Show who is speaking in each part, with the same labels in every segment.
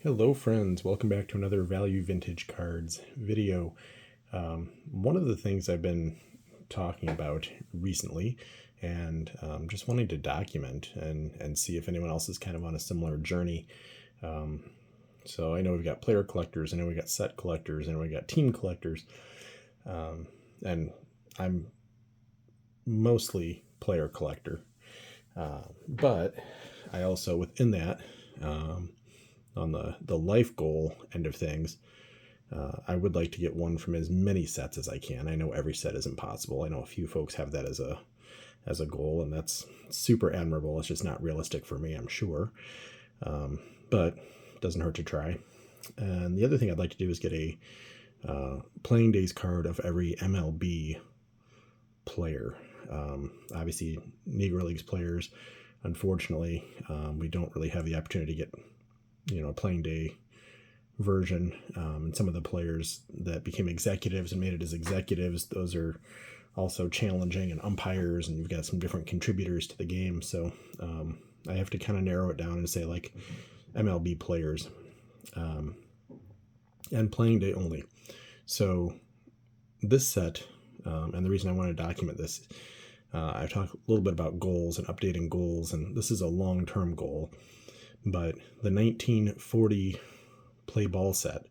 Speaker 1: Hello friends, welcome back to another Value Vintage Cards video. One of the things I've been talking about recently and just wanting to document and see if anyone else is kind of on a similar journey. So I know we've got player collectors, I know we got set collectors, and we got team collectors. And I'm mostly player collector. But I also, within that, on the life goal end of things, I would like to get one from as many sets as I can. I know every set isn't possible. I know a few folks have that as a goal, and that's super admirable. It's just not realistic for me, I'm sure. But it doesn't hurt to try. And the other thing I'd like to do is get a playing days card of every MLB player. Obviously, Negro Leagues players, unfortunately, we don't really have the opportunity to get a playing day version. And some of the players that became executives and made it as executives, those are also challenging, and umpires, and you've got some different contributors to the game. So I have to kind of narrow it down and say like MLB players and playing day only. So this set, and the reason I want to document this, I talk a little bit about goals and updating goals, and this is a long-term goal. But the 1940 Playball set,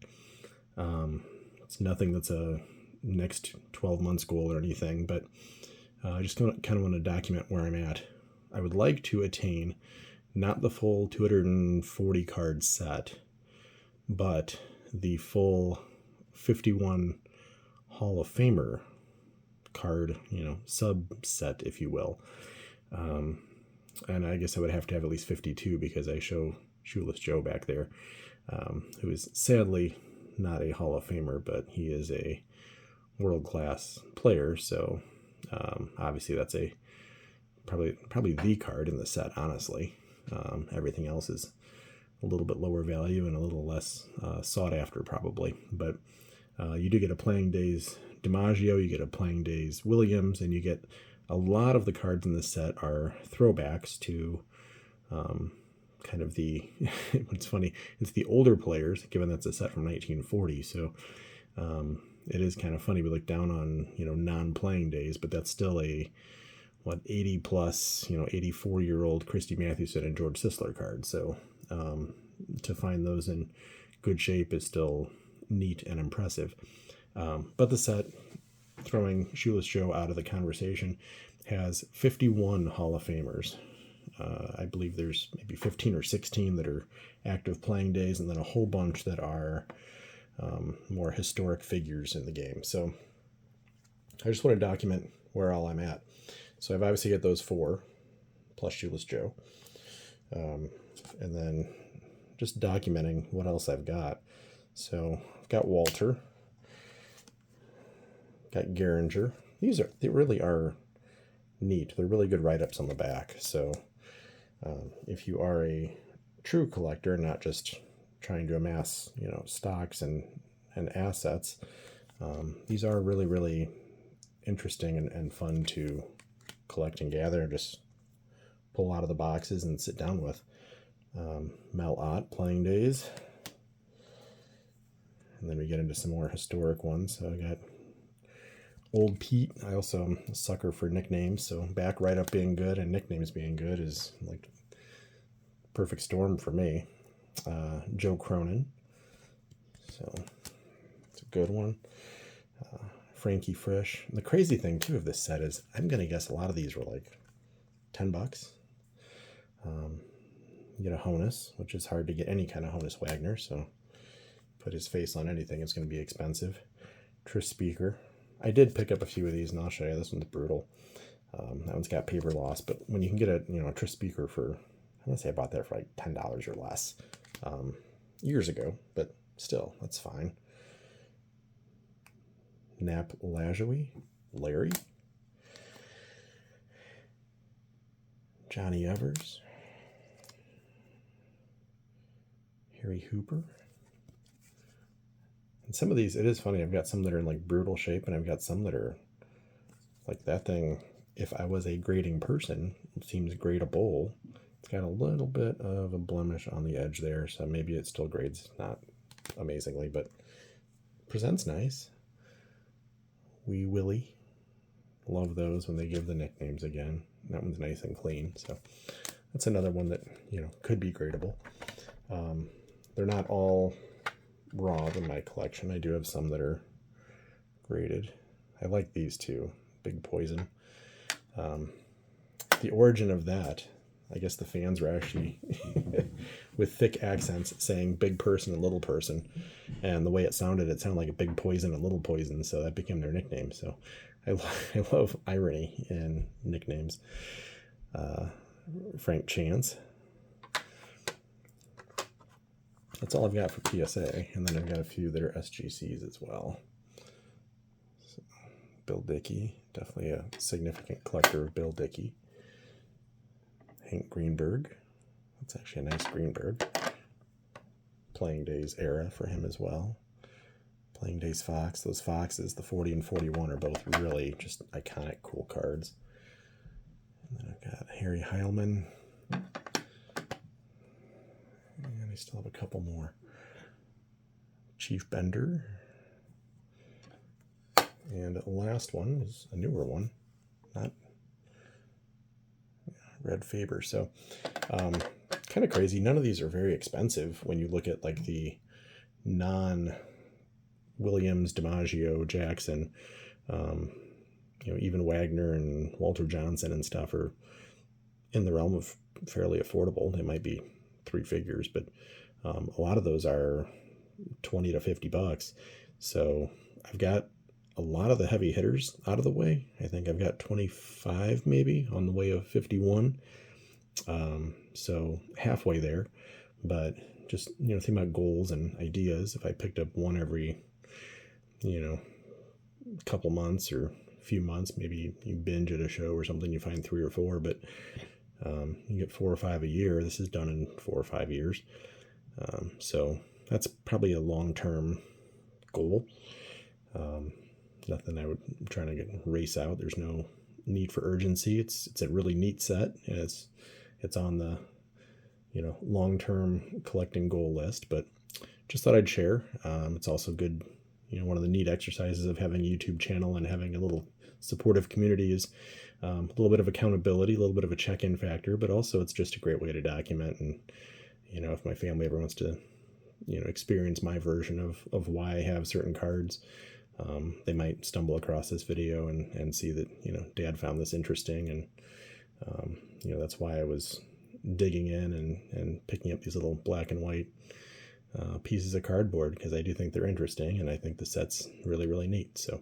Speaker 1: it's nothing that's a next 12 months goal or anything, but I just kind of want to document where I'm at. I would like to attain not the full 240 card set, but the full 51 Hall of Famer card, subset, if you will. And I guess I would have to have at least 52 because I show Shoeless Joe back there, who is sadly not a Hall of Famer, but he is a world-class player. So obviously that's probably the card in the set, honestly. Everything else is a little bit lower value and a little less sought after probably. But you do get a playing days DiMaggio, you get a playing days Williams, and you get a lot of the cards in this set are throwbacks to kind of the, it's funny, it's the older players, given that's a set from 1940. So it is kind of funny. We look down on, non-playing days, but that's still a, 80 plus, 84-year-old Christy Mathewson and George Sisler card. So to find those in good shape is still neat and impressive. But the set, throwing Shoeless Joe out of the conversation, has 51 Hall of Famers. I believe there's maybe 15 or 16 that are active playing days, and then a whole bunch that are more historic figures in the game. So I just want to document where all I'm at. So I've obviously got those 4, plus Shoeless Joe. And then just documenting what else I've got. So I've got Walter. Got Gehringer. They really are neat. They're really good write-ups on the back. So if you are a true collector, not just trying to amass, stocks and assets, these are really, really interesting and fun to collect and gather and just pull out of the boxes and sit down with. Mel Ott, playing days. And then we get into some more historic ones. So I got Old Pete. I also am a sucker for nicknames, so back write-up being good and nicknames being good is like perfect storm for me. Joe Cronin. So it's a good one. Frankie Frisch. And the crazy thing, too, of this set is I'm going to guess a lot of these were like $10. You get a Honus, which is hard to get any kind of Honus Wagner, so put his face on anything, it's going to be expensive. Tris Speaker. I did pick up a few of these, and I'll show you. This one's brutal. That one's got paper loss, but when you can get a Tris Speaker for, I'm going to say I bought that for like $10 or less years ago, but still, that's fine. Nap Lajoie, Larry. Johnny Evers. Harry Hooper. And some of these, it is funny, I've got some that are in like brutal shape, and I've got some that are like that thing. If I was a grading person, it seems gradable. It's got a little bit of a blemish on the edge there, so maybe it still grades not amazingly, but presents nice. Wee Willie. Love those when they give the nicknames again. That one's nice and clean, so that's another one that, could be gradable. They're not all raw in my collection. I do have some that are graded. I like these two. Big Poison. The origin of that, I guess the fans were actually with thick accents saying big person and little person, and the way it sounded like a big poison and little poison, so that became their nickname. So I love irony in nicknames. Frank Chance. That's all I've got for PSA, and then I've got a few that are SGCs as well. So, Bill Dickey, definitely a significant collector of Bill Dickey. Hank Greenberg, that's actually a nice Greenberg. Playing Days era for him as well. Playing Days Fox, those Foxes, the 40 and 41 are both really just iconic, cool cards. And then I've got Harry Heilman. And I still have a couple more. Chief Bender. And the last one is a newer one, not Red Faber. So kind of crazy. None of these are very expensive when you look at like the non-Williams, DiMaggio, Jackson, even Wagner and Walter Johnson and stuff are in the realm of fairly affordable. They might be 3 figures, but a lot of those are $20 to $50. So I've got a lot of the heavy hitters out of the way. I think I've got 25 maybe on the way of 51. So halfway there, but just, think about goals and ideas. If I picked up one every, couple months or a few months, maybe you binge at a show or something, you find 3 or 4, but you get 4 or 5 a year. This is done in 4 or 5 years. So that's probably a long-term goal. Nothing I would try to race out. There's no need for urgency. It's a really neat set, and it's on the long-term collecting goal list. But just thought I'd share. It's also good. One of the neat exercises of having a YouTube channel and having a little supportive community is a little bit of accountability, a little bit of a check-in factor, but also it's just a great way to document. And if my family ever wants to experience my version of why I have certain cards, they might stumble across this video and see that, Dad found this interesting. And, that's why I was digging in and picking up these little black and white pieces of cardboard, because I do think they're interesting. And I think the set's really, really neat. So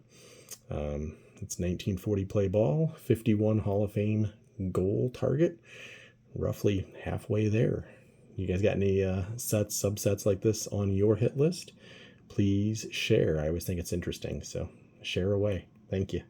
Speaker 1: it's 1940 Playball, 51 Hall of Fame goal target, roughly halfway there. You guys got any subsets like this on your hit list? Please share. I always think it's interesting, so share away. Thank you.